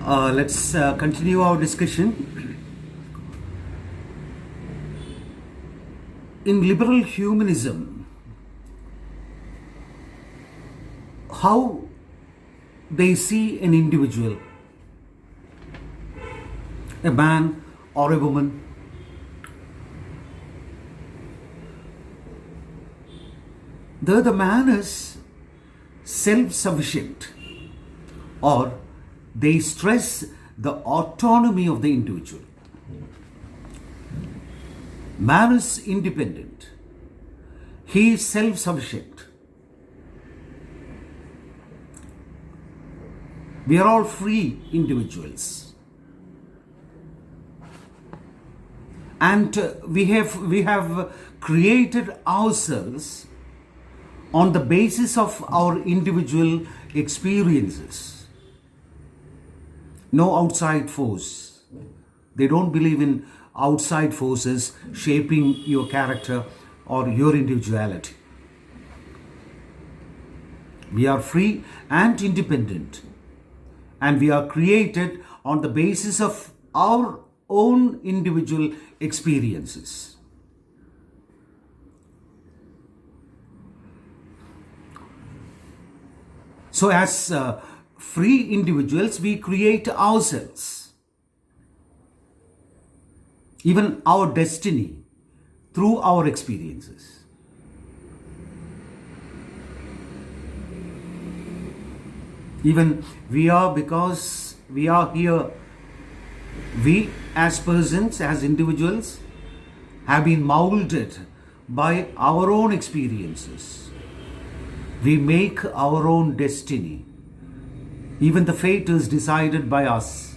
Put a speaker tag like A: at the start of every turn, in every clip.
A: Let's continue our discussion. In liberal humanism, how they see an individual, a man or a woman, the man is self-sufficient, or they stress the autonomy of the individual. Man is independent. He is self-sufficient. We are all free individuals. And we have created ourselves on the basis of our individual experiences. No outside force. They don't believe in outside forces shaping your character or your individuality. We are free and independent, and we are created on the basis of our own individual experiences. So as free individuals, we create ourselves, even our destiny, through our experiences. Even because we are here, we as persons, as individuals, have been molded by our own experiences. We make our own destiny. Even the fate is decided by us.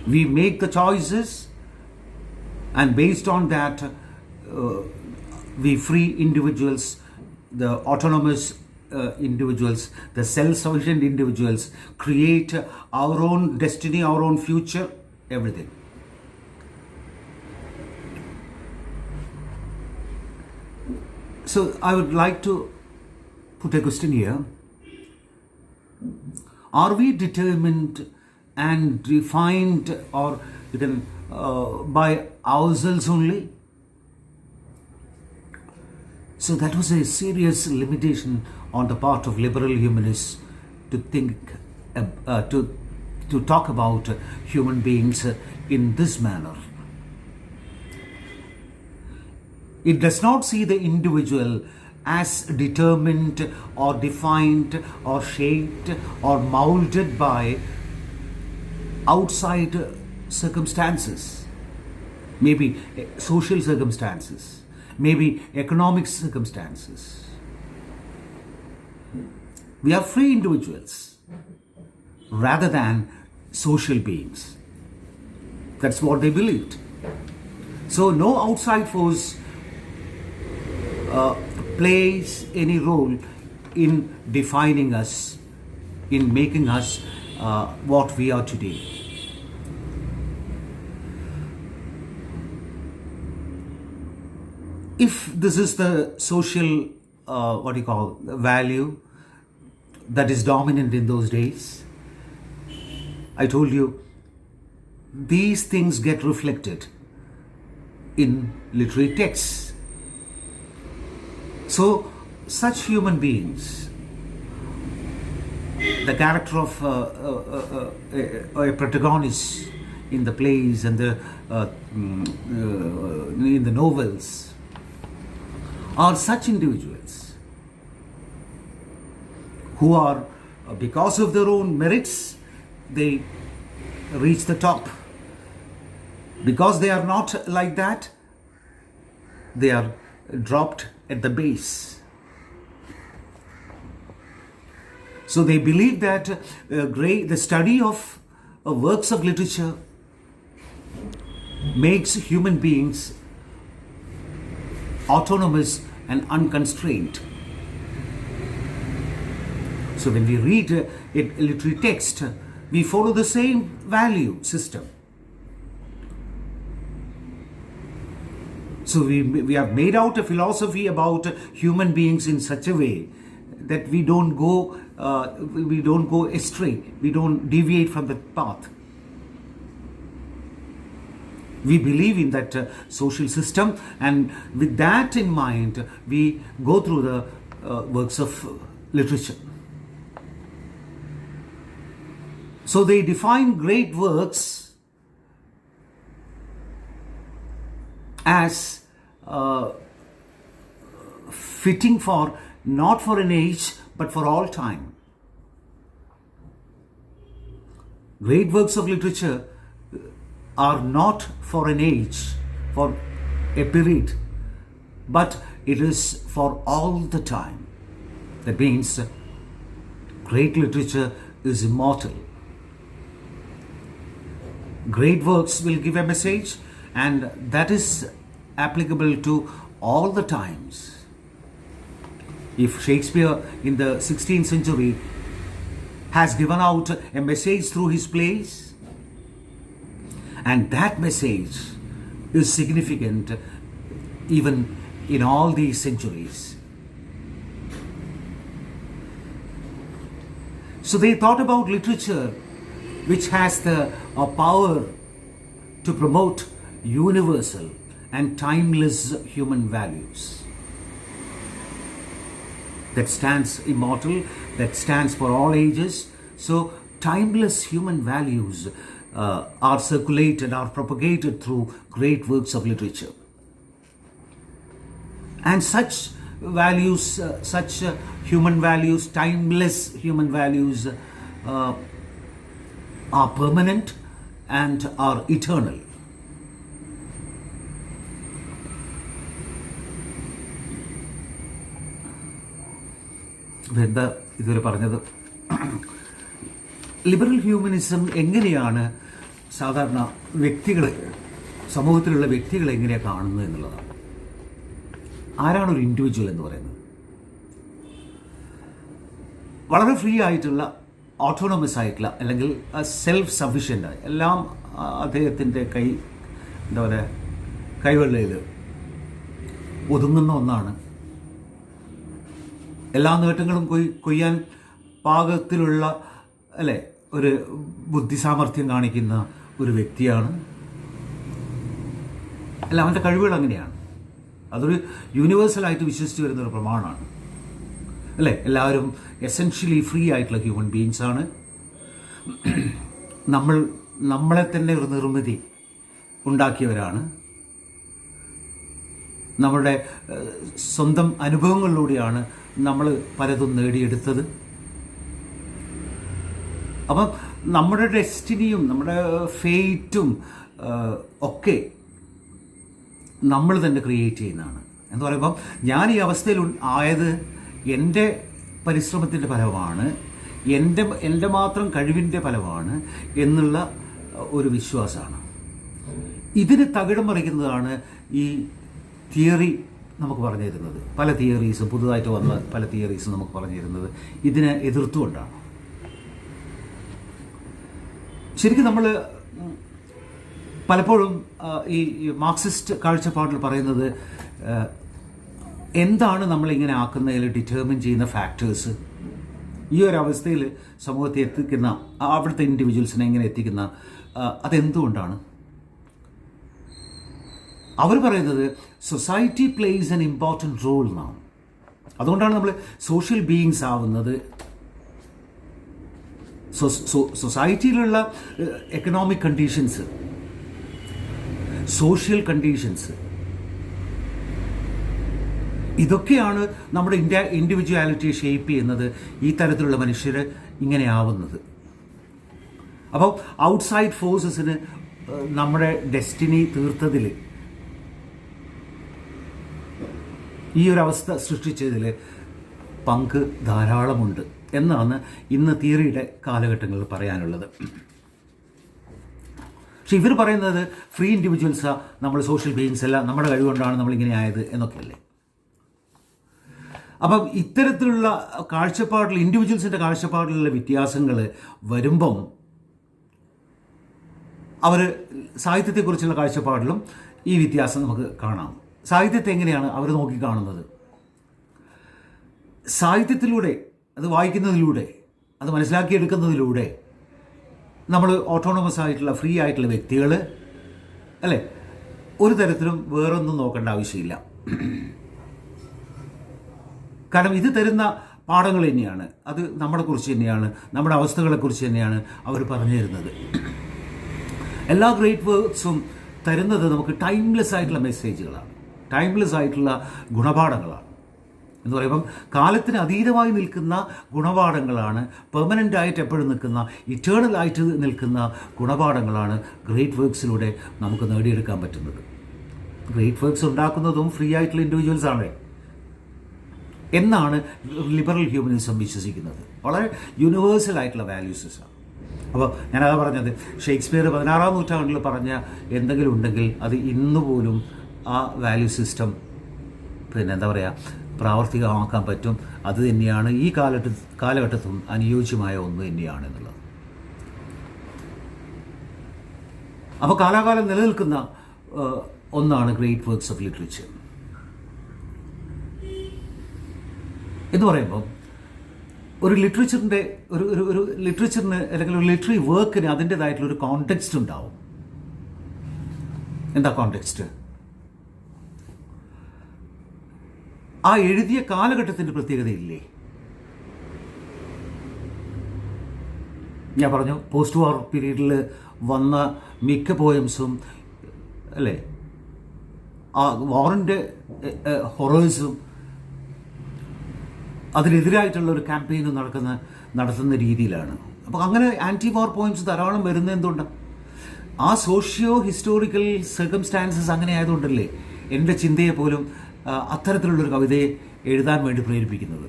A: We make the choices, and based on that, we free individuals, the autonomous individuals, the self-sufficient individuals, create our own destiny, our own future, everything. So I would like to put a question here. Are we determined and defined, or you can by ourselves only? So that was a serious limitation on the part of liberal humanists to think to talk about human beings in this manner. It does not see the individual as determined or defined or shaped or molded by outside circumstances, maybe social circumstances, maybe economic circumstances. We are free individuals rather than social beings. That's what they believed. So no outside force plays any role in defining us, in making us what we are today. If this is the social, value that is dominant in those days, I told you, these things get reflected in literary texts. So, such human beings, the character of a protagonist in the plays and in the novels, are such individuals who are, because of their own merits, they reach the top. Because they are not like that, they are dropped at the base. So they believe that the study of works of literature makes human beings autonomous and unconstrained. So when we read a literary text, we follow the same value system. So we have made out a philosophy about human beings in such a way that we don't go astray, we don't deviate from the path. We believe in that social system, and with that in mind, we go through the works of literature. So they define great works as fitting for not for an age but for all time. Great works of literature are not for an age, for a period, but it is for all the time. That means great literature is immortal. Great works will give a message, and that is applicable to all the times. If Shakespeare in the 16th century has given out a message through his plays, and that message is significant even in all these centuries. So they thought about literature which has the power to promote universal and timeless human values. That stands immortal, that stands for all ages. So timeless human values are circulated, are propagated through great works of literature. And such values, such human values, timeless human values, are permanent and are eternal. എന്താ ഇതുവരെ പറഞ്ഞത്? Liberal humanism എങ്ങനെയാണ് സാധാരണ വ്യക്തികളെ, സമൂഹത്തിലുള്ള വ്യക്തികളെ എങ്ങനെയാണ് കാണുന്നത് എന്നുള്ളതാണ്. ആരാണ് ഒരു ഇൻഡിവിജ്വൽ എന്ന് പറയുന്നത്? വളരെ ഫ്രീ ആയിട്ടുള്ള, ഓട്ടോണമസ് ആയിട്ടുള്ള, അല്ലെങ്കിൽ സെൽഫ് സഫിഷ്യൻ്റ്, എല്ലാം അദ്ദേഹത്തിൻ്റെ എന്താ പറയുക, കൈവെള്ളയിൽ ഒതുങ്ങുന്ന ഒന്നാണ്. എല്ലാ നേട്ടങ്ങളും കൊയ്യാൻ പാകത്തിലുള്ള, അല്ലേ, ഒരു ബുദ്ധിസാമർഥ്യം കാണിക്കുന്ന ഒരു വ്യക്തിയാണ്. അല്ല, അവൻ്റെ കഴിവുകൾ അങ്ങനെയാണ്. അതൊരു യൂണിവേഴ്സലായിട്ട് വിശ്വസിച്ച് വരുന്നൊരു പ്രമാണമാണ്, അല്ലേ. എല്ലാവരും എസെൻഷ്യലി ഫ്രീ ആയിട്ടുള്ള ഹ്യൂമൻ ബീയിങ്സ് ആണ്. നമ്മളെ തന്നെ ഒരു നിർമ്മിതി ഉണ്ടാക്കിയവരാണ്. നമ്മുടെ സ്വന്തം അനുഭവങ്ങളിലൂടെയാണ് നമ്മൾ പലതും നേടിയെടുത്തത്. അപ്പം നമ്മുടെ ഡെസ്റ്റിനിയും നമ്മുടെ ഫേറ്റും ഒക്കെ നമ്മൾ തന്നെ ക്രിയേറ്റ് ചെയ്യുന്നതാണ്. എന്ന് പറയുമ്പം ഞാൻ ഈ അവസ്ഥയിൽ ആയത് എൻ്റെ പരിശ്രമത്തിൻ്റെ ഫലമാണ്, എൻ്റെ മാത്രം കഴിവിൻ്റെ ഫലമാണ് എന്നുള്ള ഒരു വിശ്വാസമാണ്. ഇതിന് തകിടം മറിക്കുന്നതാണ് ഈ തിയറി നമുക്ക് പറഞ്ഞു തരുന്നത്. പല തിയറീസും, പുതുതായിട്ട് വന്ന പല തിയറീസും നമുക്ക് പറഞ്ഞു തരുന്നത് ഇതിനെ എതിർത്തുകൊണ്ടാണ്. ശരിക്കും നമ്മൾ പലപ്പോഴും ഈ മാർക്സിസ്റ്റ് കാഴ്ചപ്പാടിൽ പറയുന്നത് എന്താണ് നമ്മളിങ്ങനെ ആക്കുന്നതിൽ ഡിറ്റർമിൻ ചെയ്യുന്ന ഫാക്ടേഴ്സ്, ഈ ഒരു അവസ്ഥയിൽ സമൂഹത്തെ എത്തിക്കുന്ന, അവിടുത്തെ ഇൻഡിവിജ്വൽസിനെ എങ്ങനെ എത്തിക്കുന്ന, അതെന്തുകൊണ്ടാണ്? അവർ പറയുന്നത് society plays an important role എന്നാണ്. അതുകൊണ്ടാണ് നമ്മൾ സോഷ്യൽ ബീയിങ്സ് ആവുന്നത്. സൊസൈറ്റിയിലുള്ള എക്കണോമിക് കണ്ടീഷൻസ്, സോഷ്യൽ കണ്ടീഷൻസ്, ഇതൊക്കെയാണ് നമ്മുടെ ഇൻഡിവിജ്വാലിറ്റിയെ ഷേപ്പ് ചെയ്യുന്നത്, ഈ തരത്തിലുള്ള മനുഷ്യർ ഇങ്ങനെ ആവുന്നത്. അപ്പോൾ ഔട്ട്സൈഡ് ഫോഴ്സസിന് നമ്മുടെ ഡെസ്റ്റിനി തീർത്തതിൽ, ഈ ഒരു അവസ്ഥ സൃഷ്ടിച്ചതിൽ പങ്ക് ധാരാളമുണ്ട് എന്നാണ് ഇന്ന് തിയറിയുടെ കാലഘട്ടങ്ങളിൽ പറയാനുള്ളത്. പക്ഷെ ഇവർ പറയുന്നത് ഫ്രീ ഇൻഡിവിജ്വൽസാണ്, നമ്മൾ സോഷ്യൽ ബീയിങ്സ് അല്ല, നമ്മുടെ കഴിവുകൊണ്ടാണ് നമ്മളിങ്ങനെ ആയത് എന്നൊക്കെയല്ലേ. അപ്പം ഇത്തരത്തിലുള്ള കാഴ്ചപ്പാടിൽ, ഇൻഡിവിജ്വൽസിൻ്റെ കാഴ്ചപ്പാടിലുള്ള വ്യത്യാസങ്ങൾ വരുമ്പം അവർ സാഹിത്യത്തെക്കുറിച്ചുള്ള കാഴ്ചപ്പാടിലും ഈ വ്യത്യാസം നമുക്ക് കാണാം. സാഹിത്യത്തെ എങ്ങനെയാണ് അവർ നോക്കിക്കാണുന്നത്? സാഹിത്യത്തിലൂടെ, അത് വായിക്കുന്നതിലൂടെ, അത് മനസ്സിലാക്കിയെടുക്കുന്നതിലൂടെ നമ്മൾ ഓട്ടോണമസ് ആയിട്ടുള്ള, ഫ്രീ ആയിട്ടുള്ള വ്യക്തികൾ, അല്ലേ, ഒരു തരത്തിലും വേറൊന്നും നോക്കേണ്ട ആവശ്യമില്ല. കാരണം ഇത് തരുന്ന പാഠങ്ങൾ തന്നെയാണ്, അത് നമ്മളെക്കുറിച്ച് തന്നെയാണ്, നമ്മുടെ അവസ്ഥകളെക്കുറിച്ച് തന്നെയാണ് അവർ പറഞ്ഞു തരുന്നത്. എല്ലാ ഗ്രേറ്റ് വർക്ക്സും തരുന്നത് നമുക്ക് ടൈംലെസ് ആയിട്ടുള്ള മെസ്സേജുകളാണ്, ടൈംലെസ് ആയിട്ടുള്ള ഗുണപാഠങ്ങളാണ്. എന്ന് പറയുമ്പം കാലത്തിന് അതീതമായി നിൽക്കുന്ന ഗുണപാഠങ്ങളാണ്, പെർമനൻ്റ് ആയിട്ട് എപ്പോഴും നിൽക്കുന്ന, ഇറ്റേണൽ ആയിട്ട് നിൽക്കുന്ന ഗുണപാഠങ്ങളാണ് ഗ്രേറ്റ് വർക്ക്സിലൂടെ നമുക്ക് നേടിയെടുക്കാൻ പറ്റുന്നത്. ഗ്രേറ്റ് വർക്ക്സ് ഉണ്ടാക്കുന്നതും ഫ്രീ ആയിട്ടുള്ള ഇൻഡിവിജ്വൽസ് ആണ് എന്നാണ് ലിബറൽ ഹ്യൂമനിസം വിശ്വസിക്കുന്നത്. വളരെ യൂണിവേഴ്സൽ ആയിട്ടുള്ള വാല്യൂസസാണ്. അപ്പോൾ ഞാനതാ പറഞ്ഞത്, ഷേക്സ്പിയർ 16-ാം നൂറ്റാണ്ടിൽ പറഞ്ഞ എന്തെങ്കിലും ഉണ്ടെങ്കിൽ അത് ഇന്നുപോലും ആ വാല്യൂ സിസ്റ്റം എന്താ പറയുക, പ്രാവർത്തികമാക്കാൻ പറ്റും. അത് തന്നെയാണ് ഈ കാലഘട്ടത്തും അനുയോജ്യമായ ഒന്ന് തന്നെയാണ് എന്നുള്ളത്. അപ്പോൾ കാലാകാലം നിലനിൽക്കുന്ന ഒന്നാണ് ഗ്രേറ്റ് വർക്ക്സ് ഓഫ് ലിറ്ററേച്ചർ എന്ന് പറയുമ്പോൾ, ഒരു ലിറ്ററേച്ചറിൻ്റെ ഒരു ലിറ്ററേച്ചറിന് അല്ലെങ്കിൽ ഒരു ലിറ്റററി വർക്കിന് അതിൻ്റേതായിട്ടുള്ളൊരു കോണ്ടെക്സ്റ്റ് ഉണ്ടാവും. എന്താ കോണ്ടെക്സ്റ്റ്? ആ എഴുതിയ കാലഘട്ടത്തിൻ്റെ പ്രത്യേകതയില്ലേ? ഞാൻ പറഞ്ഞു, പോസ്റ്റ് വാർ പീരീഡിൽ വന്ന മിക്ക പോയംസും, അല്ലേ, ആ വാറിൻ്റെ ഹൊറേഴ്സും അതിനെതിരായിട്ടുള്ള ഒരു ക്യാമ്പയിൻ നടത്തുന്ന രീതിയിലാണ്. അപ്പോൾ അങ്ങനെ ആൻറ്റി വാർ പോയിന്റ്സ് ധാരാളം വരുന്നത് എന്തുകൊണ്ടാണ്? ആ സോഷ്യോ ഹിസ്റ്റോറിക്കൽ സർക്കംസ്റ്റാൻസസ് അങ്ങനെ ആയതുകൊണ്ടല്ലേ എൻ്റെ ചിന്തയെ പോലും അത്തരത്തിലുള്ളൊരു കവിതയെ എഴുതാൻ വേണ്ടി പ്രേരിപ്പിക്കുന്നത്.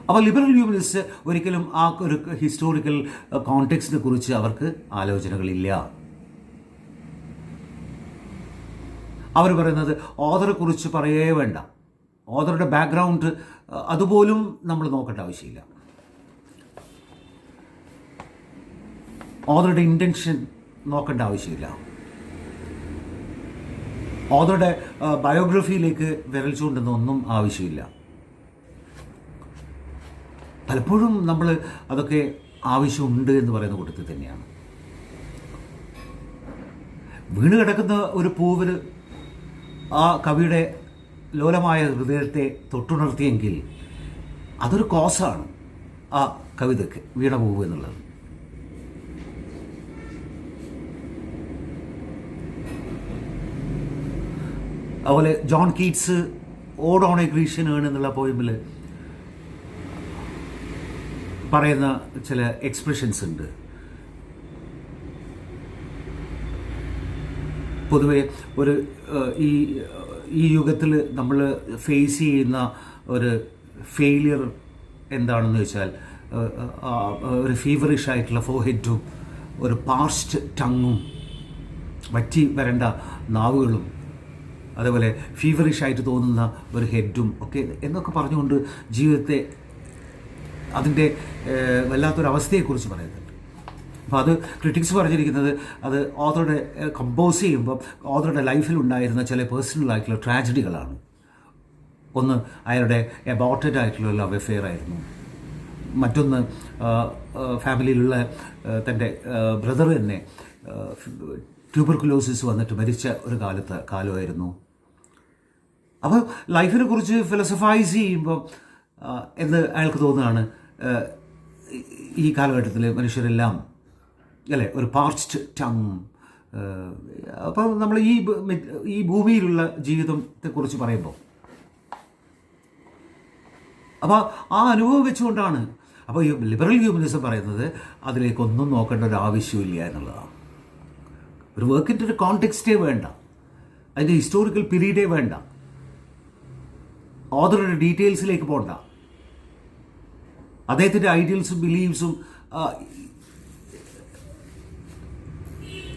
A: അപ്പോൾ ലിബറൽ ഹ്യൂമനിസ്റ്റ് ഒരിക്കലും ആ ഒരു ഹിസ്റ്റോറിക്കൽ കോണ്ടെക്സ്റ്റിനെ കുറിച്ച് അവർക്ക് ആലോചനകളില്ല. അവർ പറയുന്നത് ഓഥറെ കുറിച്ച് പറയേ വേണ്ട, ഓഥറുടെ ബാക്ക്ഗ്രൗണ്ട് അതുപോലും നമ്മൾ നോക്കേണ്ട ആവശ്യമില്ല, ഓഥറുടെ ഇൻറ്റൻഷൻ നോക്കേണ്ട ആവശ്യമില്ല, ഓഥറുടെ ബയോഗ്രഫിയിലേക്ക് വിരൽ ചൂണ്ടുന്നൊന്നും ആവശ്യമില്ല. പലപ്പോഴും നമ്മൾ അതൊക്കെ ആവശ്യമുണ്ട് എന്ന് പറയുന്ന കൂട്ടത്തിൽ തന്നെയാണ്. വീണ് കിടക്കുന്ന ഒരു പൂവിന് ആ കവിയുടെ ലോലമായ ഹൃദയത്തെ തൊട്ടുണർത്തിയെങ്കിൽ അതൊരു കോസാണ് ആ കവിതയ്ക്ക്, വീണ പൂവ് എന്നുള്ളത്. അതുപോലെ John Keats ode on a Grecian urn എന്നുള്ള പോയമിൽ പറയുന്ന ചില എക്സ്പ്രഷൻസ് ഉണ്ട്. പൊതുവെ ഒരു ഈ യുഗത്തിൽ നമ്മൾ ഫേസ് ചെയ്യുന്ന ഒരു ഫെയിലിയർ എന്താണെന്ന് വെച്ചാൽ, ഒരു ഫീവറിഷ് ആയിട്ടുള്ള ഫോർഹെഡും ഒരു പാർസ്റ്റ് ടങ്ങും വറ്റി വരേണ്ട നാവുകളും അതേപോലെ ഫീവറിഷ് ആയിട്ട് തോന്നുന്ന ഒരു ഹെഡും ഒക്കെ എന്നൊക്കെ പറഞ്ഞുകൊണ്ട് ജീവിതത്തെ അതിൻ്റെ വല്ലാത്തൊരവസ്ഥയെക്കുറിച്ച് പറയുന്നുണ്ട്. അപ്പോൾ അത് ക്രിറ്റിക്സ് പറഞ്ഞിരിക്കുന്നത് അത് ഓഥറുടെ കമ്പോസ് ചെയ്യുമ്പോൾ ഓഥറുടെ ലൈഫിലുണ്ടായിരുന്ന ചില പേഴ്സണൽ ആയിട്ടുള്ള ട്രാജഡികളാണ്. ഒന്ന് അയാളുടെ അബോർട്ടഡ് ആയിട്ടുള്ള ലവ് അഫെയർ ആയിരുന്നു. മറ്റൊന്ന് ഫാമിലിയിലുള്ള തൻ്റെ ബ്രദർ തന്നെ ട്യൂബർകുലോസിസ് വന്നിട്ട് മരിച്ച ഒരു കാലമായിരുന്നു. അപ്പോൾ ലൈഫിനെ കുറിച്ച് ഫിലോസഫൈസ് ചെയ്യുമ്പോൾ എന്ന് അയാൾക്ക് തോന്നുകയാണ്, ഈ കാലഘട്ടത്തിൽ മനുഷ്യരെല്ലാം, അല്ലേ, ഒരു പാർച്ച്ഡ് ടങ്. അപ്പോൾ നമ്മൾ ഈ ഭൂമിയിലുള്ള ജീവിതത്തെക്കുറിച്ച് പറയുമ്പോൾ അപ്പോൾ ആ അനുഭവം വെച്ചുകൊണ്ടാണ്. അപ്പോൾ ഈ ലിബറൽ ഹ്യൂമനിസം പറയുന്നത് അതിലേക്കൊന്നും നോക്കേണ്ട ഒരു ആവശ്യമില്ല എന്നുള്ളതാണ്. ഒരു വർക്കിൻ്റെ ഒരു കോണ്ടെക്സ്റ്റേ വേണ്ട, അതിൻ്റെ ഹിസ്റ്റോറിക്കൽ പീരീഡേ വേണ്ട, ഓഥറുടെ ഡീറ്റെയിൽസിലേക്ക് പോകണ്ട, അദ്ദേഹത്തിൻ്റെ ഐഡിയൽസും ബിലീവ്സും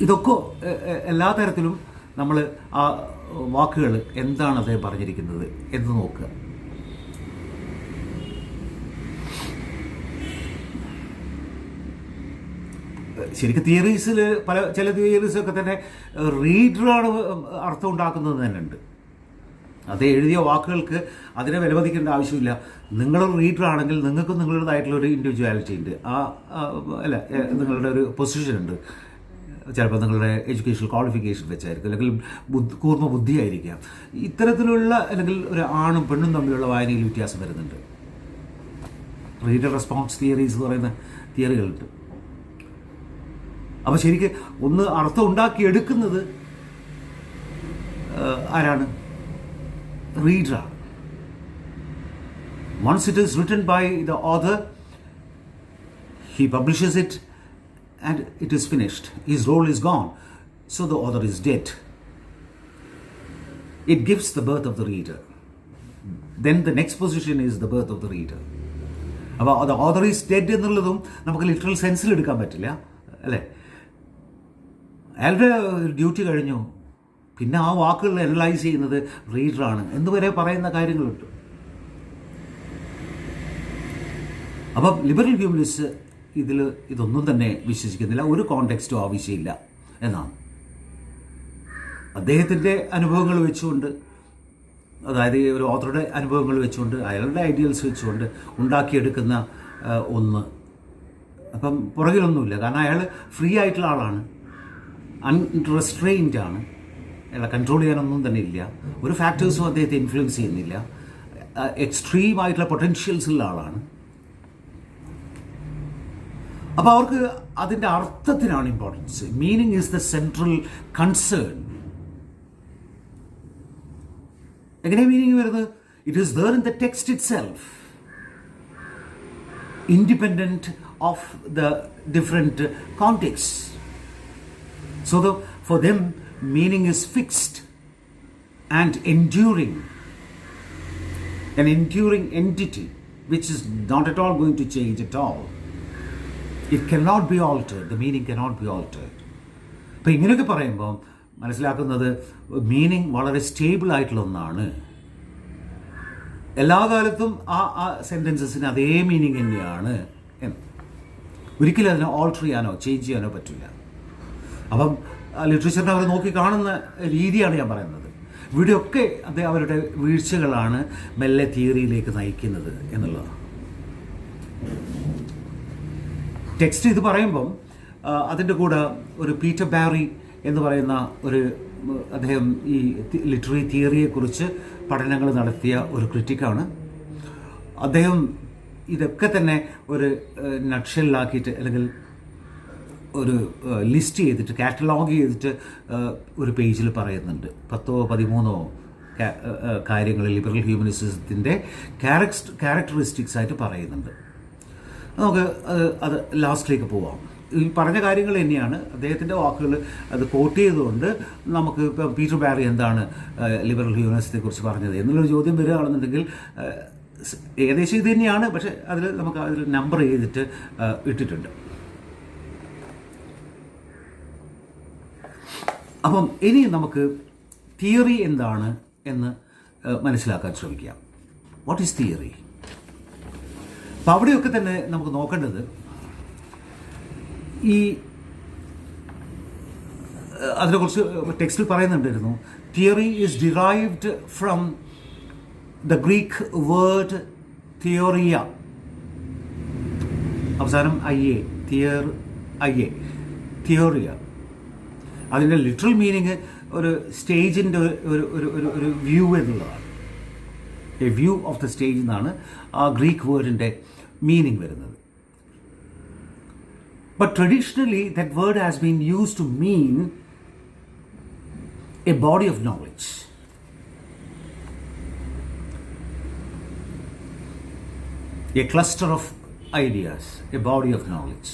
A: ഇതൊക്കെ എല്ലാ തരത്തിലും നമ്മൾ ആ വാക്കുകൾ എന്താണ് അദ്ദേഹം പറഞ്ഞിരിക്കുന്നത് എന്ന് നോക്കുക. ശരിക്കും തിയറീസിൽ ചില തിയറീസൊക്കെ തന്നെ റീഡറാണ് അർത്ഥം ഉണ്ടാക്കുന്നത് തന്നെ ഉണ്ട്. അത് എഴുതിയ വാക്കുകൾക്ക് അതിനെ വിലമതിക്കേണ്ട ആവശ്യമില്ല. നിങ്ങളൊരു റീഡർ ആണെങ്കിൽ നിങ്ങൾക്ക് നിങ്ങളുടേതായിട്ടുള്ളൊരു ഇൻഡിവിജ്വാലിറ്റി ഉണ്ട്, അല്ല നിങ്ങളുടെ ഒരു പൊസിഷൻ ഉണ്ട്. ചിലപ്പോൾ നിങ്ങളുടെ എഡ്യൂക്കേഷണൽ ക്വാളിഫിക്കേഷൻ വെച്ചായിരിക്കും, അല്ലെങ്കിൽ കൂർമ്മ ബുദ്ധിയായിരിക്കാം. ഇത്തരത്തിലുള്ള അല്ലെങ്കിൽ ഒരു ആണും പെണ്ണും തമ്മിലുള്ള വായനയിൽ വ്യത്യാസം വരുന്നുണ്ട്. റീഡർ റെസ്പോൺസ് തിയറീസ് എന്ന് പറയുന്ന തിയറികളുണ്ട്. അപ്പോൾ ശരിക്കും ഒന്ന് അർത്ഥം ഉണ്ടാക്കിയെടുക്കുന്നത് ആരാണ്? റീഡറാണ്. Once it is written by the author, he publishes it and it is finished. His role is gone. So the author is dead. It gives the birth of the reader. Then the next position is the birth of the reader. അപ്പോൾ the author is dead എന്നുള്ളതും നമുക്ക് literal സെൻസിൽ എടുക്കാൻ പറ്റില്ല, അല്ലേ? അയാളുടെ duty കഴിഞ്ഞു, പിന്നെ ആ വാക്കുകൾ അനലൈസ് ചെയ്യുന്നത് റീഡറാണ് എന്ന് വരെ പറയുന്ന കാര്യങ്ങളുണ്ട്. അപ്പം ലിബറൽ ഹ്യൂമനിസ്റ്റ് ഇതൊന്നും തന്നെ വിശ്വസിക്കുന്നില്ല, ഒരു കോണ്ടെക്സ്റ്റും ആവശ്യമില്ല എന്നാണ്. അദ്ദേഹത്തിൻ്റെ അനുഭവങ്ങൾ വെച്ചുകൊണ്ട്, അതായത് ഒരു ഓഥറുടെ അനുഭവങ്ങൾ വെച്ചുകൊണ്ട്, അയാളുടെ ഐഡിയൽസ് വെച്ചുകൊണ്ട് ഉണ്ടാക്കിയെടുക്കുന്ന ഒന്ന്. അപ്പം പുറകിലൊന്നുമില്ല, കാരണം അയാൾ ഫ്രീ ആയിട്ടുള്ള ആളാണ്, അൺറെസ്ട്രെയിൻഡ് ആണ്, അയാളെ കൺട്രോൾ ചെയ്യാനൊന്നും തന്നെ ഇല്ല, ഒരു ഫാക്ടേഴ്സും അദ്ദേഹത്തെ ഇൻഫ്ലുവൻസ് ചെയ്യുന്നില്ല, എക്സ്ട്രീം ആയിട്ടുള്ള പൊട്ടൻഷ്യൽസ് ഉള്ള ആളാണ്. അപ്പോൾ അവർക്ക് അതിൻ്റെ അർത്ഥത്തിനാണ് importance. Meaning is the central concern. എങ്ങനെയാണ് മീനിങ് വരുന്നത്? It is there in the text itself, independent of the different context. So for them, meaning is fixed and enduring, an enduring entity which is not at all going to change at all. It cannot be altered. The meaning cannot be altered. അപ്പോൾ ഇങ്ങനെയൊക്കെ പറയുമ്പോൾ മനസ്സിലാക്കുന്നത് meaning വളരെ stable ആയിട്ടുള്ള ഒന്നാണ്. എല്ലാ കാലത്തും ആ സെൻറ്റൻസസിന് അതേ മീനിങ് തന്നെയാണ് എന്ന്. ഒരിക്കലും അതിനെ ഓൾട്ടർ ചെയ്യാനോ ചേഞ്ച് ചെയ്യാനോ പറ്റില്ല. അപ്പം ലിറ്ററേച്ചറിനെ അവർ നോക്കി കാണുന്ന രീതിയാണ് ഞാൻ പറയുന്നത്. ഇവിടെയൊക്കെ അവരുടെ വീഴ്ചകളാണ് മെല്ലെ തിയറിയിലേക്ക് നയിക്കുന്നത് എന്നുള്ളതാണ്. ടെക്സ്റ്റ് ഇത് പറയുമ്പം അതിൻ്റെ കൂടെ ഒരു പീറ്റർ ബാരി എന്ന് പറയുന്ന ഒരു അദ്ദേഹം ഈ ലിറ്റററി തിയറിയെക്കുറിച്ച് പഠനങ്ങൾ നടത്തിയ ഒരു ക്രിറ്റിക്കാണ്. അദ്ദേഹം ഇതൊക്കെ തന്നെ ഒരു നട്ഷെല്ലാക്കിയിട്ട് അല്ലെങ്കിൽ ഒരു ലിസ്റ്റ് ചെയ്തിട്ട് കാറ്റലോഗ് ചെയ്തിട്ട് ഒരു പേജിൽ പറയുന്നുണ്ട്. 10-13 കാര്യങ്ങൾ ലിബറൽ ഹ്യൂമനിസത്തിൻ്റെ ക്യാരക്ടറിസ്റ്റിക്സ് ആയിട്ട് പറയുന്നുണ്ട്. നമുക്ക് അത് ലാസ്റ്റിലേക്ക് പോവാം. ഈ പറഞ്ഞ കാര്യങ്ങൾ തന്നെയാണ് അദ്ദേഹത്തിൻ്റെ വാക്കുകൾ അത് കോട്ട് ചെയ്തുകൊണ്ട് നമുക്ക് ഇപ്പം പീറ്റർ ബാരി എന്താണ് ലിബറൽ ഹ്യൂമനിസത്തെക്കുറിച്ച് പറഞ്ഞത് എന്നുള്ളൊരു ചോദ്യം വരികയാണെന്നുണ്ടെങ്കിൽ ഏകദേശം ഇത് തന്നെയാണ്, പക്ഷേ നമുക്ക് അതിൽ നമ്പർ ചെയ്തിട്ട് ഇട്ടിട്ടുണ്ട്. അപ്പം ഇനി നമുക്ക് തിയറി എന്താണ് എന്ന് മനസ്സിലാക്കാൻ ശ്രമിക്കാം. What is theory? അപ്പം അവിടെയൊക്കെ തന്നെ നമുക്ക് നോക്കേണ്ടത് ഈ അതിനെക്കുറിച്ച് ടെക്സ്റ്റിൽ പറയുന്നുണ്ടായിരുന്നു. Theory is derived from the Greek word theoria, അവസാനം തിയോറിയ. അതിൻ്റെ ലിറ്ററൽ മീനിങ് ഒരു സ്റ്റേജിൻ്റെ ഒരു വ്യൂ എന്നുള്ളതാണ്. A view of the stage എന്നാണ് ആ ഗ്രീക്ക് വേർഡിൻ്റെ മീനിങ് വരുന്നത്. But traditionally that word has been used to mean a body of knowledge. A cluster of ideas, a body of knowledge.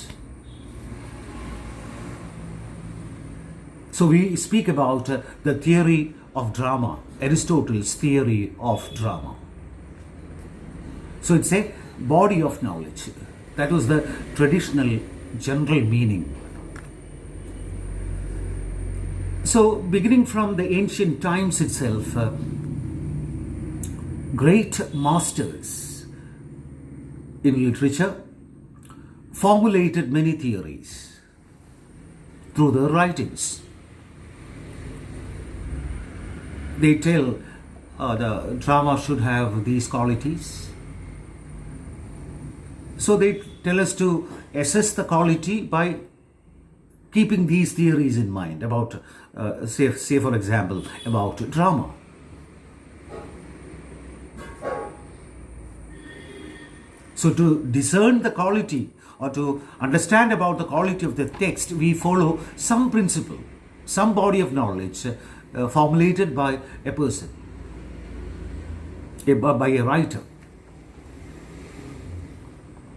A: So we speak about the theory of drama, Aristotle's theory of drama. So it's a body of knowledge. That was the traditional general meaning. So beginning from the ancient times itself, great masters in literature formulated many theories through their writings. They tell the drama should have these qualities. So they tell us to assess the quality by keeping these theories in mind about, say for example, about drama. So to discern the quality or to understand about the quality of the text, we follow some principle, some body of knowledge formulated by a person, by a writer.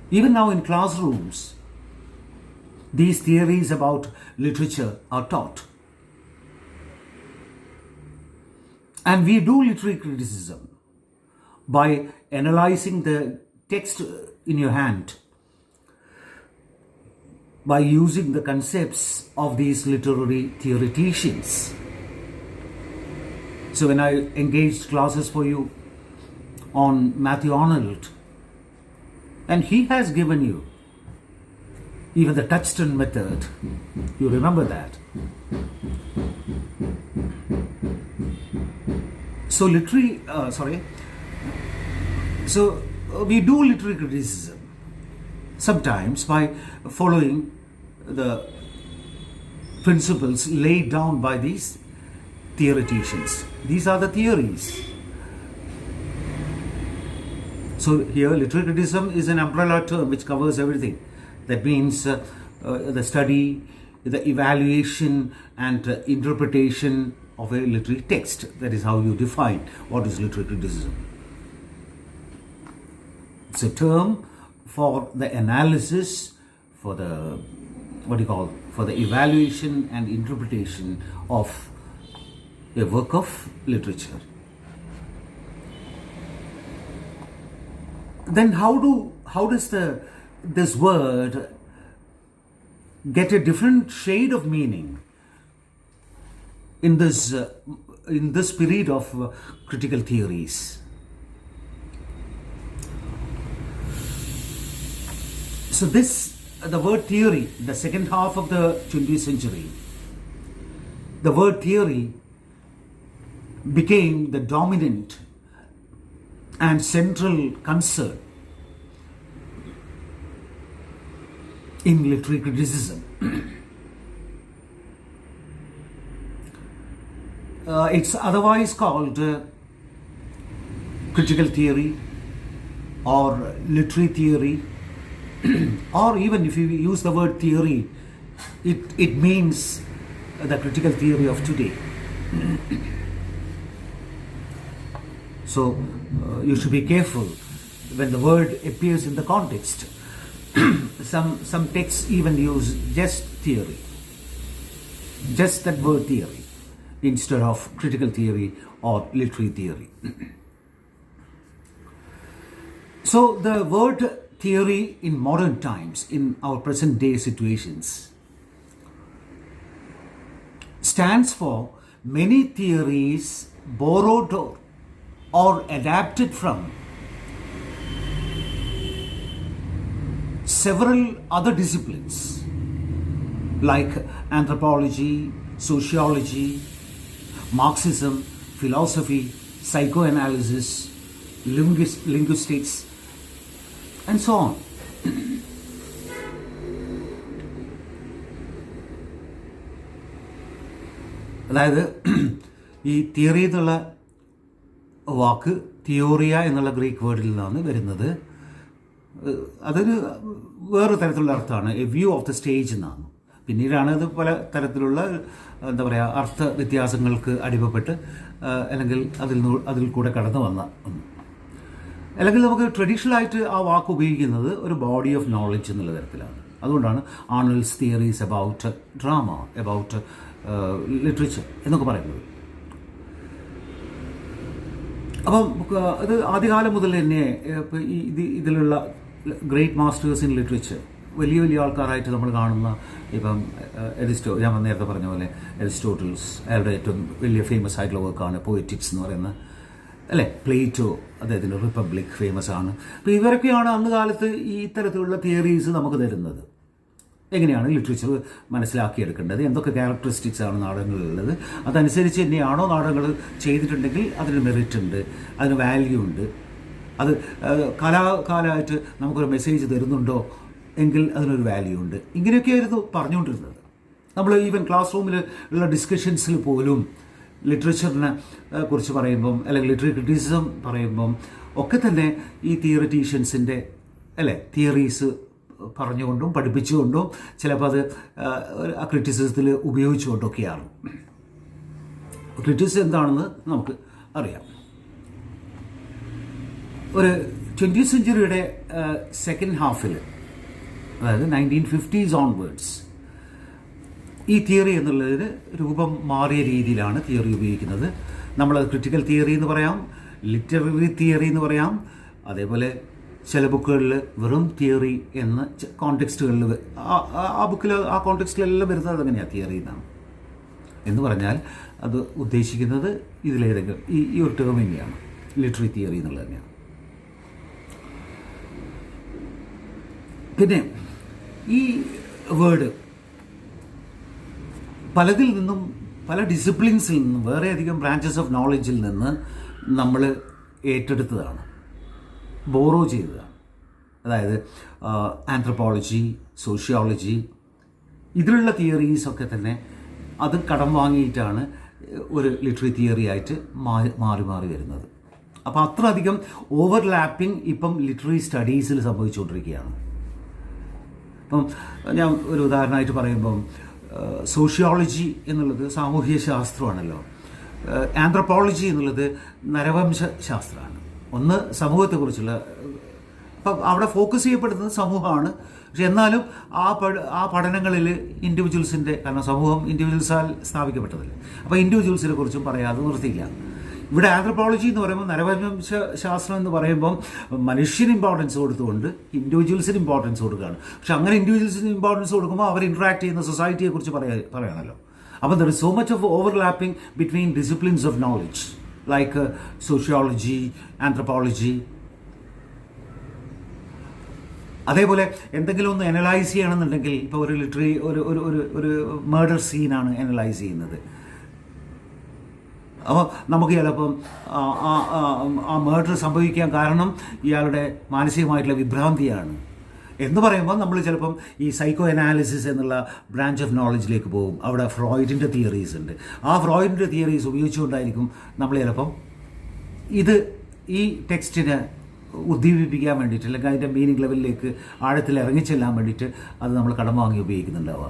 A: Even now in classrooms, these theories about literature are taught. And we do literary criticism by analyzing the text in your hand, by using the concepts of these literary theoreticians. So when I engaged classes for you on Matthew Arnold, and he has given you even the touchstone method, you remember that. So we do literary criticism sometimes by following the principles laid down by these theoreticians. These are the theories. So here literary criticism is an umbrella term which covers everything. That means the study, the evaluation and interpretation of a literary text. That is how you define what is literary criticism. It's a term for the analysis, for the for the evaluation and interpretation of a work of literature. Then how does this word get a different shade of meaning in this period of critical theories? So the word theory, the second half of the 20th century, the word theory became the dominant and central concern in literary criticism. It's otherwise called critical theory or literary theory, or even if you use the word theory, it means the critical theory of today. So you should be careful when the word appears in the context. Some texts even use just theory, just that word theory, instead of critical theory or literary theory. So the word theory in modern times, in our present day situations, stands for many theories borrowed or adapted from several other disciplines like anthropology, sociology, Marxism, philosophy, psychoanalysis, linguistics, and so on. അതായത് ഈ theory എന്നുള്ള വാക്ക് തിയോറിയ എന്നുള്ള Greek വേർഡിൽ നിന്നാണ് വരുന്നത്. അതൊരു വേറെ തരത്തിലുള്ള അർത്ഥമാണ്, A view of the stage എന്നാണ്. പിന്നീടാണ് അത് പല തരത്തിലുള്ള എന്താ പറയുക അർത്ഥ വ്യത്യാസങ്ങൾക്ക് അടിമപ്പെട്ട് അല്ലെങ്കിൽ അതിൽ കൂടെ കടന്നു വന്ന ഒന്ന്. അല്ലെങ്കിൽ നമുക്ക് ട്രഡീഷണലായിട്ട് ആ വാക്ക് ഉപയോഗിക്കുന്നത് ഒരു ബോഡി ഓഫ് നോളജ് എന്നുള്ള തരത്തിലാണ്. അതുകൊണ്ടാണ് Arnold's theories about drama, about literature എന്നൊക്കെ പറയുന്നത്. അപ്പം അത് ആദ്യകാലം മുതൽ തന്നെ ഇതിലുള്ള ഗ്രേറ്റ് മാസ്റ്റേഴ്സ് ഇൻ ലിറ്ററേച്ചർ, വലിയ വലിയ ആൾക്കാരായിട്ട് നമ്മൾ കാണുന്ന ഇപ്പം ഞാൻ നേരത്തെ പറഞ്ഞ പോലെ അരിസ്റ്റോട്ടിൽസ്, അയാളുടെ ഏറ്റവും വലിയ ഫേമസ് ആയിട്ടുള്ള വർക്കാണ് പോയറ്റിക്സ് എന്ന് പറയുന്നത്, അല്ലേ? പ്ലേറ്റോ, അദ്ദേഹത്തിൻ്റെ റിപ്പബ്ലിക് ഫേമസ് ആണ്. അപ്പോൾ ഇവരൊക്കെയാണ് അന്ന് കാലത്ത് ഈ ഇത്തരത്തിലുള്ള തിയറീസ് നമുക്ക് തരുന്നത്. എങ്ങനെയാണ് ലിറ്ററേച്ചർ മനസ്സിലാക്കിയെടുക്കേണ്ടത്, എന്തൊക്കെ ക്യാരക്ടറിസ്റ്റിക്സ് ആണ് നാടകങ്ങളിലുള്ളത്, അതനുസരിച്ച് തന്നെയാണോ നാടകങ്ങൾ ചെയ്തിട്ടുണ്ടെങ്കിൽ അതിന് മെറിറ്റ് ഉണ്ട്, അതിന് വാല്യൂ ഉണ്ട്, അത് കാലാകാലമായിട്ട് നമുക്കൊരു മെസ്സേജ് തരുന്നുണ്ടോ എങ്കിൽ അതിനൊരു വാല്യൂ ഉണ്ട്. ഇങ്ങനെയൊക്കെയായിരുന്നു പറഞ്ഞുകൊണ്ടിരുന്നത്. നമ്മൾ ഈവൻ ക്ലാസ് റൂമിൽ ഉള്ള ഡിസ്കഷൻസിൽ പോലും ലിറ്ററേച്ചറിനെ കുറിച്ച് പറയുമ്പം അല്ലെങ്കിൽ ലിറ്റററി ക്രിറ്റിസിസം പറയുമ്പം ഒക്കെ തന്നെ ഈ തിയററ്റീഷ്യൻസിൻ്റെ തിയറീസ് പറഞ്ഞുകൊണ്ടും പഠിപ്പിച്ചുകൊണ്ടും ചിലപ്പോൾ അത് ആ ക്രിറ്റിസിസത്തിൽ ഉപയോഗിച്ചുകൊണ്ടൊക്കെയാണ്. ക്രിറ്റിസിസം എന്താണെന്ന് നമുക്ക് അറിയാം. ഒരു 20th സെഞ്ച്വറിയുടെ സെക്കൻഡ് ഹാഫിൽ, അതായത് 1950s ഓൺവേർഡ്സ്, ഈ തിയറി എന്നുള്ളതിന് രൂപം മാറിയ രീതിയിലാണ് തിയറി ഉപയോഗിക്കുന്നത്. നമ്മളത് ക്രിറ്റിക്കൽ തിയറി എന്ന് പറയാം, ലിറ്റററി തിയറി എന്ന് പറയാം, അതേപോലെ ചില ബുക്കുകളിൽ വെറും തിയറി എന്ന കോണ്ടെക്സ്റ്റുകളിൽ ആ ബുക്കിൽ ആ കോണ്ടെക്സ്റ്റിലെല്ലാം വരുന്നത് അങ്ങനെയാണ്, തിയറി എന്നാണ്. എന്ന് പറഞ്ഞാൽ അത് ഉദ്ദേശിക്കുന്നത് ഇതിലേതെങ്കിലും ഈ ഒരു ടേം തന്നെയാണ്, ലിറ്റററി തിയറി എന്നുള്ളത് തന്നെയാണ്. പിന്നെ ഈ വേർഡ് പലതിൽ നിന്നും, പല ഡിസിപ്ലിൻസിൽ നിന്നും, വേറെ അധികം ബ്രാഞ്ചസ് ഓഫ് നോളജിൽ നിന്ന് നമ്മൾ ഏറ്റെടുത്തതാണ്, ബോറോ ചെയ്തതാണ്. അതായത് ആന്ത്രപ്പോളജി, സോഷ്യോളജി, ഇതിലുള്ള തിയറീസൊക്കെ തന്നെ അത് കടം വാങ്ങിയിട്ടാണ് ഒരു ലിറ്റററി തിയറി ആയിട്ട് മാറി വരുന്നത്. അപ്പോൾ അത്രയധികം ഓവർലാപ്പിംഗ് ഇപ്പം ലിറ്റററി സ്റ്റഡീസിൽ സംഭവിച്ചുകൊണ്ടിരിക്കുകയാണ്. ഇപ്പം ഞാൻ ഒരു ഉദാഹരണമായിട്ട് പറയുമ്പം സോഷ്യോളജി എന്നുള്ളത് സാമൂഹ്യ ശാസ്ത്രമാണല്ലോ, ആന്ത്രപ്പോളജി എന്നുള്ളത് നരവംശ ശാസ്ത്രമാണ്. ഒന്ന് സമൂഹത്തെക്കുറിച്ചുള്ള, അപ്പം അവിടെ ഫോക്കസ് ചെയ്യപ്പെടുന്നത് സമൂഹമാണ്. പക്ഷെ എന്നാലും ആ പഠനങ്ങളിൽ ഇൻഡിവിജ്വൽസിൻ്റെ, കാരണം സമൂഹം ഇൻഡിവിജ്വൽസാൽ സ്ഥാപിക്കപ്പെട്ടതല്ലേ, അപ്പോൾ ഇൻഡിവിജ്വൽസിനെ കുറിച്ചും പറയാതെ നിർത്തിയില്ല. ഇവിടെ ആന്ത്രപ്പോളജി എന്ന് പറയുമ്പോൾ, നരവംശ ശാസ്ത്രം എന്ന് പറയുമ്പം മനുഷ്യന് ഇമ്പോർട്ടൻസ് കൊടുത്തുകൊണ്ട് ഇൻഡിവിജ്വൽസിന് ഇമ്പോർട്ടൻസ് കൊടുക്കുകയാണ്. പക്ഷെ അങ്ങനെ ഇൻഡിവിജ്വൽസിന് ഇമ്പോർട്ടൻസ് കൊടുക്കുമ്പോൾ അവർ ഇൻട്രാക്ട് ചെയ്യുന്ന സൊസൈറ്റിയെക്കുറിച്ച് പറയണമല്ലോ. അപ്പോൾ there is so much of overlapping between disciplines of knowledge like sociology, anthropology. അതേപോലെ എന്തെങ്കിലും ഒന്ന് അനലൈസ് ചെയ്യണമെന്നുണ്ടെങ്കിൽ, ഇപ്പോൾ ഒരു ലിറ്റററി ഒരു മേർഡർ സീനാണ് അനലൈസ് ചെയ്യുന്നത്. അപ്പോൾ നമുക്ക് ചിലപ്പം ആ മേർഡർ സംഭവിക്കാൻ കാരണം ഇയാളുടെ മാനസികമായിട്ടുള്ള വിഭ്രാന്തിയാണ് എന്ന് പറയുമ്പോൾ നമ്മൾ ചിലപ്പം ഈ സൈക്കോ അനാലിസിസ് എന്നുള്ള ബ്രാഞ്ച് ഓഫ് നോളജിലേക്ക് പോകും. അവിടെ ഫ്രോയിഡിൻ്റെ തിയറീസ് ഉണ്ട്. ആ ഫ്രോയിഡിൻ്റെ തിയറീസ് ഉപയോഗിച്ചുകൊണ്ടായിരിക്കും നമ്മൾ ചിലപ്പം ഈ ടെക്സ്റ്റിനെ ഉദ്ദീപിപ്പിക്കാൻ വേണ്ടിയിട്ട്, അല്ലെങ്കിൽ അതിൻ്റെ മീനിങ് ലെവലിലേക്ക് ആഴത്തിൽ ഇറങ്ങിച്ചെല്ലാൻ വേണ്ടിയിട്ട് അത് നമ്മൾ കടം വാങ്ങി ഉപയോഗിക്കുന്നുണ്ടാവുക.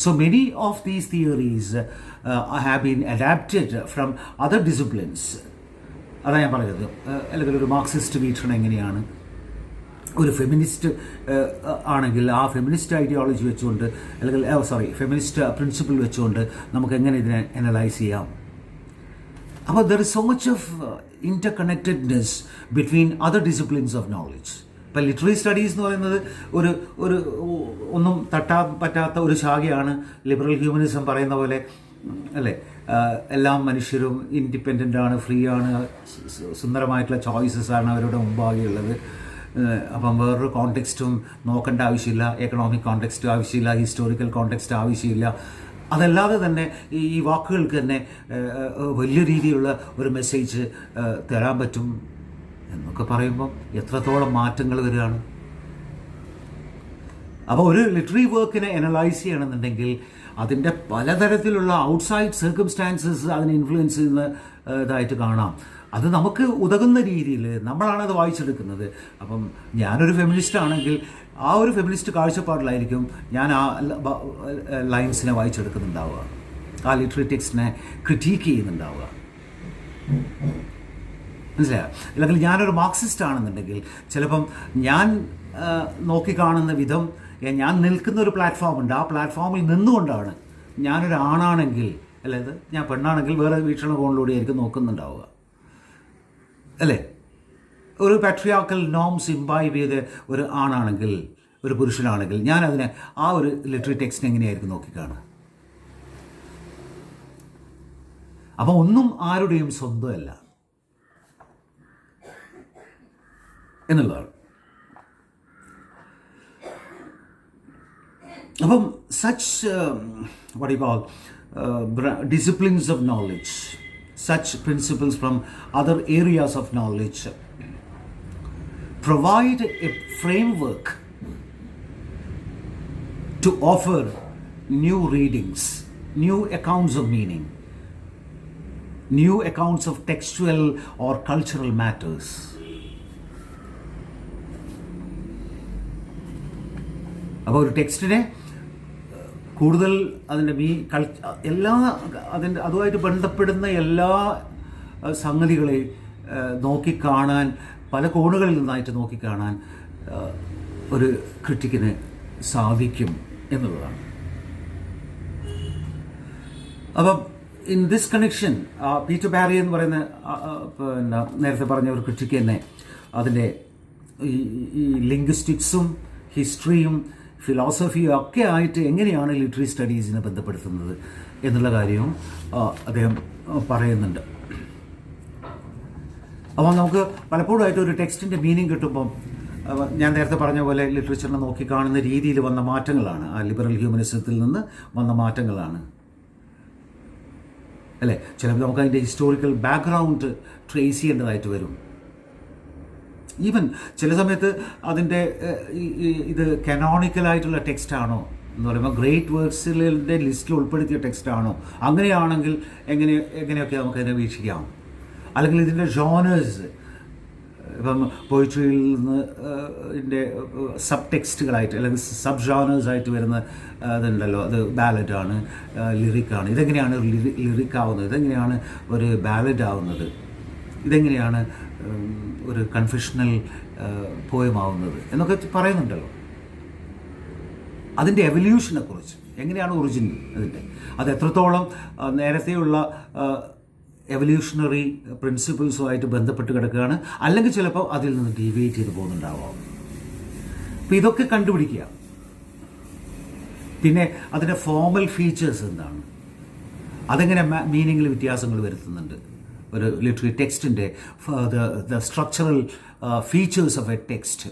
A: So many of these theories have been adapted from other disciplines. അതാണ് ഞാൻ പറഞ്ഞത്. അല്ലെങ്കിൽ ഒരു മാർക്സിസ്റ്റ് വീക്ഷണം എങ്ങനെയാണ്, ഒരു ഫെമിനിസ്റ്റ് ആണെങ്കിൽ ആ ഫെമിനിസ്റ്റ് ഐഡിയോളജി വെച്ചുകൊണ്ട്, അല്ലെങ്കിൽ ഫെമിനിസ്റ്റ് പ്രിൻസിപ്പിൾ വെച്ചുകൊണ്ട് നമുക്ക് എങ്ങനെ ഇതിനെ അനലൈസ് ചെയ്യാം. അപ്പോൾ there is so much of interconnectedness between other disciplines of knowledge. ഇപ്പം ലിറ്റററി സ്റ്റഡീസ് എന്ന് പറയുന്നത് ഒരു ഒന്നും തട്ടാൻ പറ്റാത്ത ഒരു ശാഖയാണ്. ലിബറൽ ഹ്യൂമനിസം പറയുന്ന പോലെ അല്ലേ, എല്ലാ മനുഷ്യരും ഇൻഡിപെൻഡൻ്റ് ആണ്, ഫ്രീ ആണ്, സുന്ദരമായിട്ടുള്ള ചോയ്സസ് ആണ് അവരുടെ മുമ്പാകെയുള്ളത്. അപ്പം വേറൊരു കോണ്ടെക്സ്റ്റും നോക്കേണ്ട ആവശ്യമില്ല, എക്കണോമിക് കോണ്ടെക്സ്റ്റ് ആവശ്യമില്ല, ഹിസ്റ്റോറിക്കൽ കോണ്ടെക്സ്റ്റ് ആവശ്യമില്ല. അതല്ലാതെ തന്നെ ഈ വാക്കുകൾക്ക് തന്നെ വലിയ രീതിയിലുള്ള ഒരു മെസ്സേജ് തരാൻ പറ്റും എന്നൊക്കെ പറയുമ്പം എത്രത്തോളം മാറ്റങ്ങൾ വരികയാണ്. അപ്പോൾ ഒരു ലിറ്റററി വർക്കിനെ അനലൈസ് ചെയ്യണമെന്നുണ്ടെങ്കിൽ അതിൻ്റെ പലതരത്തിലുള്ള ഔട്ട്സൈഡ് സർക്കംസ്റ്റാൻസസ് അതിനെ ഇൻഫ്ലുവൻസ് ചെയ്യുന്ന ഇതായിട്ട് കാണാം. അത് നമുക്ക് ഉതകുന്ന രീതിയിൽ നമ്മളാണത് വായിച്ചെടുക്കുന്നത്. അപ്പം ഞാനൊരു ഫെമിനിസ്റ്റ് ആണെങ്കിൽ ആ ഒരു ഫെമിനിസ്റ്റ് കാഴ്ചപ്പാടിലായിരിക്കും ഞാൻ ആ ലൈൻസിനെ വായിച്ചെടുക്കുന്നുണ്ടാവുക, ആ ലിറ്റററി ടെക്സ്റ്റിനെ ക്രിറ്റീക്ക് ചെയ്യുന്നുണ്ടാവുക. മനസ്സിലായോ? അല്ലെങ്കിൽ ഞാനൊരു മാർക്സിസ്റ്റ് ആണെന്നുണ്ടെങ്കിൽ ചിലപ്പം ഞാൻ നോക്കിക്കാണുന്ന വിധം, ഞാൻ നിൽക്കുന്ന ഒരു പ്ലാറ്റ്ഫോം ഉണ്ട്, ആ പ്ലാറ്റ്ഫോമിൽ നിന്നുകൊണ്ടാണ്, ഞാനൊരു ആണാണെങ്കിൽ അതായത് ഞാൻ പെണ്ണാണെങ്കിൽ വേറെ വീക്ഷണകോണിലൂടെ ആയിരിക്കും നോക്കുന്നുണ്ടാവുക അല്ലേ. ഒരു പാട്രിയാർക്കൽ നോംസ് ഇംബൈബ് ചെയ്ത് ഒരു ആണാണെങ്കിൽ, ഒരു പുരുഷനാണെങ്കിൽ, ഞാനതിനെ ആ ഒരു ലിറ്റററി ടെക്സ്റ്റിനെ എങ്ങനെയായിരിക്കും നോക്കിക്കാണുക. അപ്പം ഒന്നും ആരുടെയും സ്വന്തമല്ല എന്നുള്ളതാണ്. അപ്പം such what do you call disciplines of knowledge, such principles from other areas of knowledge provide a framework to offer new readings, new accounts of meaning, new accounts of textual or cultural matters. അപ്പോൾ ഒരു ടെക്സ്റ്റിനെ കൂടുതൽ അതിൻ്റെ എല്ലാ അതുമായിട്ട് ബന്ധപ്പെടുന്ന എല്ലാ സംഗതികളെ നോക്കിക്കാണാൻ, പല കോണുകളിൽ നിന്നായിട്ട് നോക്കിക്കാണാൻ ഒരു ക്രിറ്റിക്കിന് സാധിക്കും എന്നുള്ളതാണ്. അപ്പം ഇൻ ദിസ് കണക്ഷൻ പീറ്റർ ബാരി എന്ന് പറയുന്ന പിന്നെ നേരത്തെ പറഞ്ഞ ഒരു ക്രിറ്റിക്ക് തന്നെ അതിൻ്റെ ഈ ലിംഗ്വിസ്റ്റിക്സും ഹിസ്റ്ററിയും ഫിലോസഫിയും ഒക്കെ ആയിട്ട് എങ്ങനെയാണ് ലിറ്റററി സ്റ്റഡീസിനെ ബന്ധപ്പെടുത്തുന്നത് എന്നുള്ള കാര്യവും അദ്ദേഹം പറയുന്നുണ്ട്. അപ്പോൾ നമുക്ക് പലപ്പോഴായിട്ട് ഒരു ടെക്സ്റ്റിൻ്റെ മീനിങ് കിട്ടുമ്പം ഞാൻ നേരത്തെ പറഞ്ഞ പോലെ ലിറ്ററേച്ചറിനെ നോക്കിക്കാണുന്ന രീതിയിൽ വന്ന മാറ്റങ്ങളാണ്, ആ ലിബറൽ ഹ്യൂമനിസത്തിൽ നിന്ന് വന്ന മാറ്റങ്ങളാണ് അല്ലേ. ചിലപ്പോൾ നമുക്ക് അതിൻ്റെ ഹിസ്റ്റോറിക്കൽ ബാക്ക്ഗ്രൗണ്ട് ട്രേസ് ചെയ്യേണ്ടതായിട്ട് വരും. ഈവൻ ചില സമയത്ത് അതിൻ്റെ ഇത് കനോണിക്കലായിട്ടുള്ള ടെക്സ്റ്റാണോ എന്ന് പറയുമ്പോൾ ഗ്രേറ്റ് വേർഡ്സിൻ്റെ ലിസ്റ്റിൽ ഉൾപ്പെടുത്തിയ ടെക്സ്റ്റാണോ, അങ്ങനെയാണെങ്കിൽ എങ്ങനെയൊക്കെ നമുക്കതിനെ വീക്ഷിക്കാം. അല്ലെങ്കിൽ ഇതിൻ്റെ ജോണേഴ്സ്, ഇപ്പം പോയിട്രിയിൽ നിന്ന് ഇതിൻ്റെ സബ് ടെക്സ്റ്റുകളായിട്ട് അല്ലെങ്കിൽ സബ് ജോണേഴ്സായിട്ട് വരുന്ന അതുണ്ടല്ലോ, അത് ബാലഡാണ്, ലിറിക്കാണ്. ഇതെങ്ങനെയാണ് ലിറിക് ആവുന്നത്, ഇതെങ്ങനെയാണ് ഒരു ബാലഡ് ആവുന്നത്, ഇതെങ്ങനെയാണ് ഒരു കൺഫെഷണൽ പോയമാവുന്നത് എന്നൊക്കെ പറയുന്നുണ്ടല്ലോ. അതിൻ്റെ എവല്യൂഷനെ കുറിച്ച്, എങ്ങനെയാണ് ഒറിജിൻ അതിൻ്റെ, അത് എത്രത്തോളം നേരത്തെയുള്ള എവല്യൂഷണറി പ്രിൻസിപ്പിൾസുമായിട്ട് ബന്ധപ്പെട്ട് കിടക്കുകയാണ്, അല്ലെങ്കിൽ ചിലപ്പോൾ അതിൽ നിന്ന് ഡീവിയേറ്റ് ചെയ്ത് പോകുന്നുണ്ടാവാം. അപ്പോൾ ഇതൊക്കെ കണ്ടുപിടിക്കുക. പിന്നെ അതിൻ്റെ ഫോർമൽ ഫീച്ചേഴ്സ് എന്താണ്, അതെങ്ങനെ മീനിങ്ങിൽ വ്യത്യാസങ്ങൾ വരുത്തുന്നുണ്ട് ഒരു ലിറ്റററി ടെക്സ്റ്റിൻ്റെ, the structural features of a text,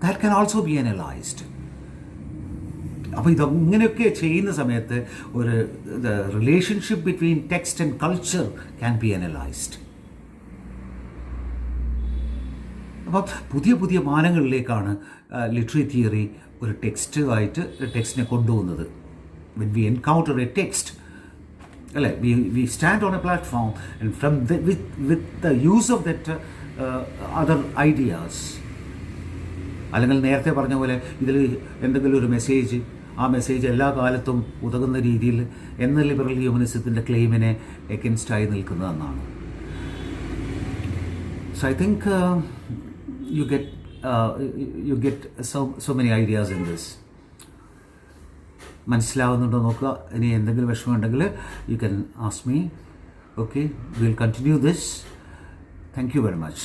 A: that can also be analysed. അപ്പോൾ ഇതങ്ങനെയൊക്കെ ചെയ്യുന്ന സമയത്ത് ഒരു the relationship between text and culture can be analysed. അപ്പം പുതിയ പുതിയ മാനങ്ങളിലേക്കാണ് ലിറ്റററി തിയറി ഒരു ടെക്സ്റ്റിനെ കൊണ്ടുപോകുന്നത്. When we encounter a text, അല്ലേ, we stand on a platform and from with the use of that other ideas, അല്ലെങ്കിൽ നേരത്തെ പറഞ്ഞ പോലെ ഇതിൽ എന്തെങ്കിലും ഒരു മെസ്സേജ്, ആ മെസ്സേജ് എല്ലാ കാലത്തും ഉതകുന്ന രീതിയിൽ എന്ന ലിബറൽ ഹ്യൂമനിസത്തിൻ്റെ ക്ലെയിമിനെ എഗൻസ്റ്റായി നിൽക്കുന്നതെന്നാണ്. So I think you get so many ideas in this. മനസ്സിലാവുന്നുണ്ടോ നോക്കുക. ഇനി എന്തെങ്കിലും വിഷമമുണ്ടെങ്കിൽ you can ask me. Okay, will continue this. Thank you very much.